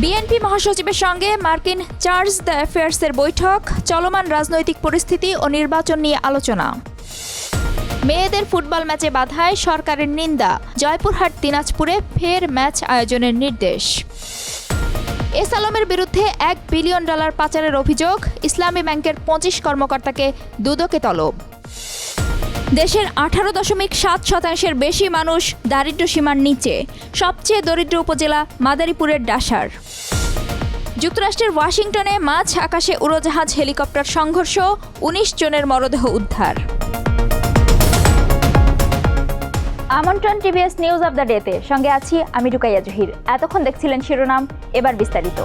BNP মহাসচিবের সঙ্গে মার্কিন charge the অ্যাফেয়ার্সের বৈঠক, চলমান রাজনৈতিক পরিস্থিতি ও নির্বাচন নিয়ে আলোচনা। মেয়েদের ফুটবল ম্যাচে বাধায় সরকারের নিন্দা, জয়পুরহাট দিনাজপুরে ফের ম্যাচ আয়োজনের নির্দেশ। এস আলমের বিরুদ্ধে $1 বিলিয়ন পাচারের অভিযোগ, ইসলামী ব্যাংকের 25 কর্মকর্তাকে দুদকে তলব। দেশের 18.7% বেশি মানুষ দারিদ্র্য সীমার নিচে, সবচেয়ে দরিদ্র উপজেলা মাদারীপুরের ডাসার। যুক্তরাষ্ট্রের ওয়াশিংটনে মাঝ আকাশে উড়োজাহাজ হেলিকপ্টার সংঘর্ষ, 19 জনের মরদেহ উদ্ধার। আমন্ত্রণ টিভিএস নিউজ অব দ্য ডেতে, সঙ্গে আছি আমি রুকাইয়া জহির। এতক্ষণ দেখছিলেন শিরোনাম, এবার বিস্তারিত।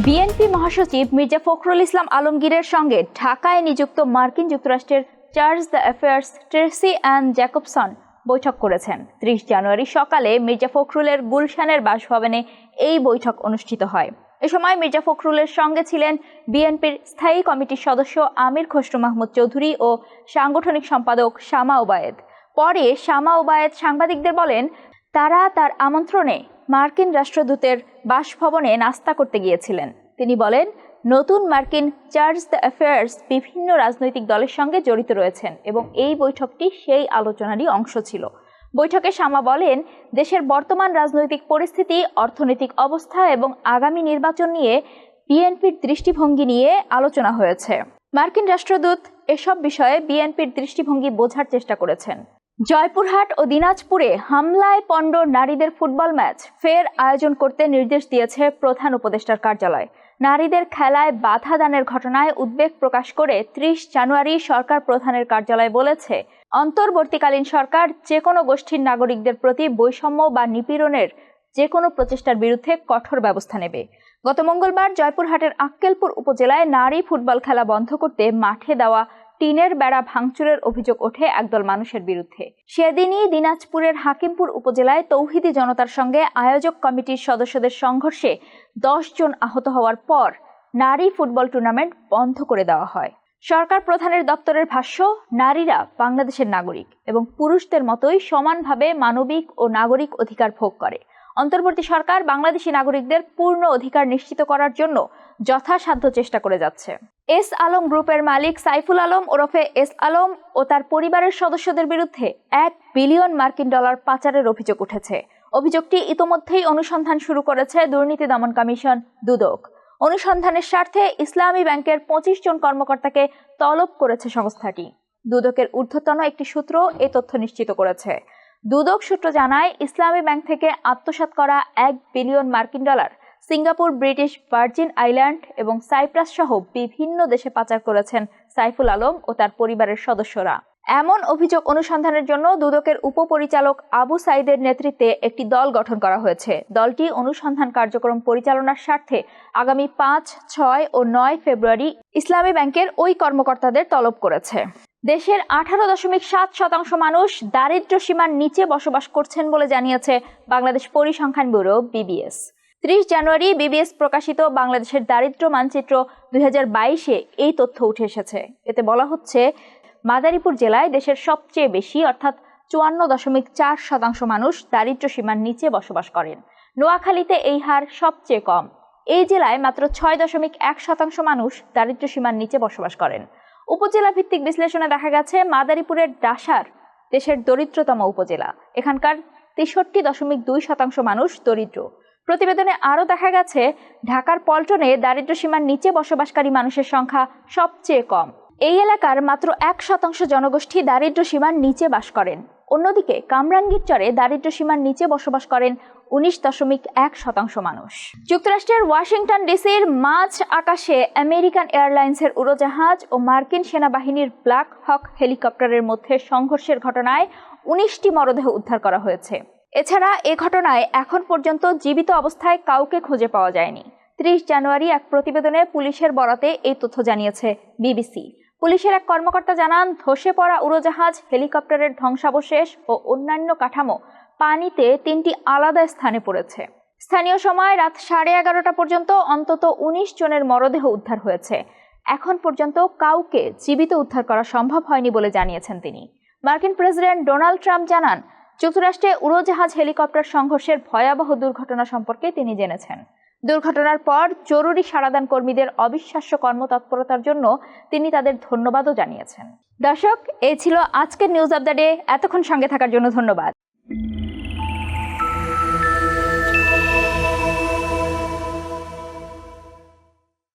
বিএনপি মহাসচিব মির্জা ফখরুল ইসলাম আলমগীরের সঙ্গে ঢাকায় নিযুক্ত মার্কিন যুক্তরাষ্ট্রের charge d' affaires Tracey Ann Jacobson বৈঠক করেছেন। 30 জানুয়ারি সকালে মির্জা ফখরুলের গুলশানের বাসভবনে এই বৈঠক অনুষ্ঠিত হয়। এ সময় মির্জা ফখরুলের সঙ্গে ছিলেন বিএনপির স্থায়ী কমিটির সদস্য আমির খসরু মাহমুদ চৌধুরী ও সাংগঠনিক সম্পাদক শামা ওবায়েদ। পরে শামা ওবায়েদ সাংবাদিকদের বলেন, তারা তার আমন্ত্রণে মার্কিন রাষ্ট্রদূতের বাসভবনে নাস্তা করতে গিয়েছিলেন। তিনি বলেন, নতুন মার্কিন চার্জ দ্য অ্যাফেয়ার্স বিভিন্ন রাজনৈতিক দলের সঙ্গে জড়িত রয়েছেন এবং এই বৈঠকটি সেই আলোচনারই অংশ ছিল। বৈঠকে শামা বলেন, দেশের বর্তমান রাজনৈতিক পরিস্থিতি, অর্থনৈতিক অবস্থা এবং আগামী নির্বাচন নিয়ে বিএনপির দৃষ্টিভঙ্গি নিয়ে আলোচনা হয়েছে। মার্কিন রাষ্ট্রদূত এসব বিষয়ে বিএনপির দৃষ্টিভঙ্গি বোঝার চেষ্টা করেছেন। জয়পুরহাট ও দিনাজপুরে হামলায় পণ্ড নারীদের ফুটবল ম্যাচ ফের আয়োজন করতে নির্দেশ দিয়েছে প্রধান উপদেষ্টার কার্যালয়। নারীদের খেলায় বাধা দানের ঘটনায় উদ্বেগ প্রকাশ করে 30 জানুয়ারি সরকার প্রধানের কার্যালয় বলেছে, অন্তর্বর্তীকালীন সরকার যে কোনো গোষ্ঠীর নাগরিকদের প্রতি বৈষম্য বা নিপীড়নের যে কোনো প্রচেষ্টার বিরুদ্ধে কঠোর ব্যবস্থা নেবে। গত মঙ্গলবার জয়পুরহাটের আক্কেলপুর উপজেলায় নারী ফুটবল খেলা বন্ধ করতে মাঠে দেওয়া টিনের বেড়া ভাঙচুরের অভিযোগ ওঠে একদল মানুষের বিরুদ্ধে। সেদিনই দিনাজপুরের হাকিমপুর উপজেলায় তৌহিদি জনতার সঙ্গে আয়োজক কমিটির সদস্যদের সংঘর্ষে 10 জন আহত হওয়ার পর নারী ফুটবল টুর্নামেন্ট বন্ধ করে দেওয়া হয়। সরকার প্রধানের দপ্তরের ভাষ্য, নারীরা বাংলাদেশের নাগরিক এবং পুরুষদের মতোই সমানভাবে মানবিক ও নাগরিক অধিকার ভোগ করে। অন্তর্বর্তী সরকার বাংলাদেশি নাগরিকদের পূর্ণ অধিকার নিশ্চিত করার জন্য যথাসাধ্য চেষ্টা করে যাচ্ছে। এস আলম গ্রুপের মালিক সাইফুল আলম ওরফে এস আলম ও তার পরিবারের সদস্যদের বিরুদ্ধে $1 বিলিয়ন পাচারের অভিযোগ উঠেছে। অভিযোগটি ইতোমধ্যেই অনুসন্ধান শুরু করেছে দুর্নীতি দমন কমিশন দুদক। অনুসন্ধানের স্বার্থে ইসলামী ব্যাংকের 25 জন কর্মকর্তাকে তলব করেছে সংস্থাটি। দুদকের ঊর্ধ্বতন একটি সূত্র এ তথ্য নিশ্চিত করেছে। দুদক সূত্র জানায়, ইসলামী ব্যাংক থেকে আত্মসাৎ করা $1 billion Singapore, British virgin island এবং সাইপ্রাস সহ বিভিন্ন দেশে পাচার করেছেন সাইফুল আলম ও তার পরিবারের সদস্যরা। এমন অভিযোগ অনুসন্ধানের জন্য দুদকের উপপরিচালক আবু সাইদের নেতৃত্বে একটি দল গঠন করা হয়েছে। দলটি অনুসন্ধান কার্যক্রম পরিচালনার স্বার্থে আগামী 5, 6 ও 9 ফেব্রুয়ারি ইসলামী ব্যাংকের ওই কর্মকর্তাদের তলব করেছে। দেশের 18.7% মানুষ দারিদ্র্য সীমার নিচে বসবাস করছেন বলে জানিয়েছে বাংলাদেশ পরিসংখ্যান ব্যুরো বিবিএস। 30 জানুয়ারি বিবিএস প্রকাশিত বাংলাদেশের দারিদ্র্য মানচিত্র 2022-এ এই তথ্য উঠে এসেছে। এতে বলা হচ্ছে, মাদারীপুর জেলায় দেশের সবচেয়ে বেশি অর্থাৎ 54.4% মানুষ দারিদ্র্য সীমার নিচে বসবাস করেন। নোয়াখালীতে এই হার সবচেয়ে কম। এই জেলায় মাত্র 6.1% মানুষ দারিদ্র্য সীমার নিচে বসবাস করেন। উপজেলা ভিত্তিক বিশ্লেষণে দেখা গেছে, মাদারীপুরের ডাসার দেশের দরিদ্রতম উপজেলা। এখানকার 63.2% মানুষ দরিদ্র। প্রতিবেদনে আরও দেখা গেছে, ঢাকার পল্টনে দারিদ্র্য সীমার নিচে বসবাসকারী মানুষের সংখ্যা সবচেয়ে কম। এই এলাকার মাত্র 1% জনগোষ্ঠী দারিদ্র্য সীমার নিচে বাস করেন। অন্যদিকে কামরাঙ্গীর চরে দারিদ্র্য সীমার নিচে বসবাস করেন 19.1% মানুষ। যুক্তরাষ্ট্রের ওয়াশিংটন ডিসির মাঝ আকাশে আমেরিকান এয়ারলাইন্সের উড়োজাহাজ ও মার্কিন সেনাবাহিনীর ব্ল্যাক হক হেলিকপ্টারের মধ্যে সংঘর্ষের ঘটনায় 19টি মরদেহ উদ্ধার করা হয়েছে। এছাড়া এ ঘটনায় এখন পর্যন্ত জীবিত অবস্থায় কাউকে খুঁজে পাওয়া যায়নি। 30 জানুয়ারি এক প্রতিবেদনে পুলিশের বরাতে এই তথ্য জানিয়েছে বিবিসি। পুলিশের এক কর্মকর্তা জানান, ধসে পড়া উড়োজাহাজ, হেলিকপ্টারের ধ্বংসাবশেষ ও অন্যান্য কাঠামো পানিতে 3টি আলাদা স্থানে পড়েছে। স্থানীয় সময় রাত 11:30 পর্যন্ত অন্তত 19 জনের মরদেহ উদ্ধার হয়েছে। এখন পর্যন্ত কাউকে জীবিত উদ্ধার করা সম্ভব হয়নি বলে জানিয়েছেন তিনি। মার্কিন প্রেসিডেন্ট ডোনাল্ড ট্রাম্প জানান, যুক্তরাষ্ট্রে উড়োজাহাজ হেলিকপ্টার সংঘর্ষের ভয়াবহ দুর্ঘটনা সম্পর্কে তিনি জেনেছেন। দুর্ঘটনার পর জরুরি সারাদান কর্মীদের অবিশ্বাস্য কর্মতৎপরতার জন্য তিনি তাদের ধন্যবাদও জানিয়েছেন। দর্শক, এই ছিল আজকের নিউজ অব দ্য ডে। এতক্ষণ সঙ্গে থাকার জন্য ধন্যবাদ।